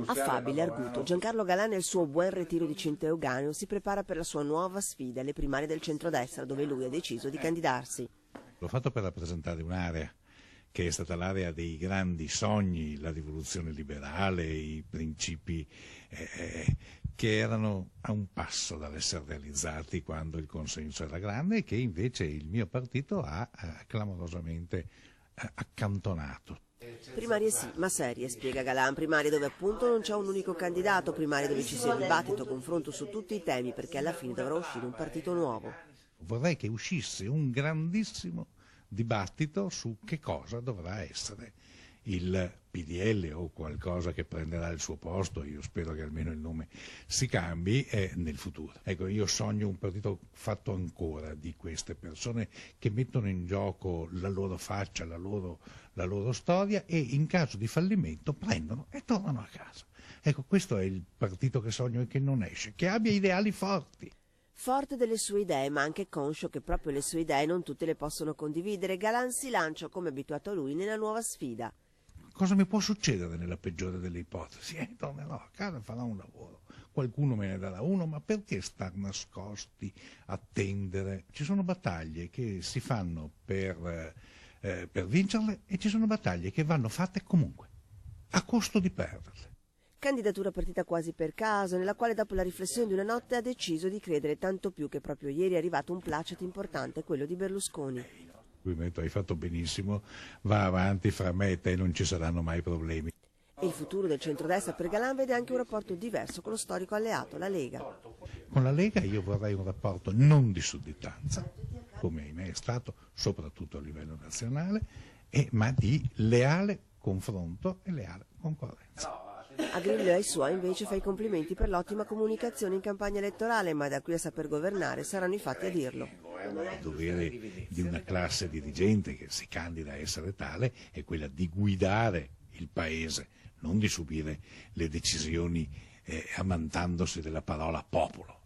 Affabile, arguto, Giancarlo Galan nel suo buon ritiro di Centeuganeo si prepara per la sua nuova sfida, le primarie del centrodestra, dove lui ha deciso di candidarsi. L'ho fatto per rappresentare un'area che è stata l'area dei grandi sogni, la rivoluzione liberale, i principi che erano a un passo dall'essere realizzati quando il consenso era grande e che invece il mio partito ha clamorosamente accantonato. Primarie sì, ma serie, spiega Galan, primarie dove appunto non c'è un unico candidato, primarie dove ci sia dibattito, confronto su tutti i temi, perché alla fine dovrà uscire un partito nuovo. Vorrei che uscisse un grandissimo dibattito su che cosa dovrà essere il PDL o qualcosa che prenderà il suo posto. Io spero che almeno il nome si cambi nel futuro. Ecco, io sogno un partito fatto ancora di queste persone che mettono in gioco la loro faccia, la loro storia e in caso di fallimento prendono e tornano a casa. Ecco, questo è il partito che sogno e che non esce, che abbia ideali forti. Forte delle sue idee, ma anche conscio che proprio le sue idee non tutte le possono condividere, Galan si lancia, come abituato a lui, nella nuova sfida. Cosa mi può succedere nella peggiore delle ipotesi? Tornerò a casa e farò un lavoro. Qualcuno me ne darà uno, ma perché star nascosti, attendere? Ci sono battaglie che si fanno per vincerle e ci sono battaglie che vanno fatte comunque, a costo di perderle. Candidatura partita quasi per caso, nella quale dopo la riflessione di una notte ha deciso di credere, tanto più che proprio ieri è arrivato un placet importante, quello di Berlusconi. Lui mi ha detto: hai fatto benissimo, va avanti, fra me e te non ci saranno mai problemi. E il futuro del centrodestra per Galan vede anche un rapporto diverso con lo storico alleato, la Lega. Con la Lega io vorrei un rapporto non di sudditanza, come ahimè è stato soprattutto a livello nazionale, ma di leale confronto e leale concorrenza. A Grillo e ai suoi invece fa i complimenti per l'ottima comunicazione in campagna elettorale, ma da qui a saper governare saranno i fatti a dirlo. Il dovere di una classe dirigente che si candida a essere tale è quella di guidare il paese, non di subire le decisioni ammantandosi della parola popolo.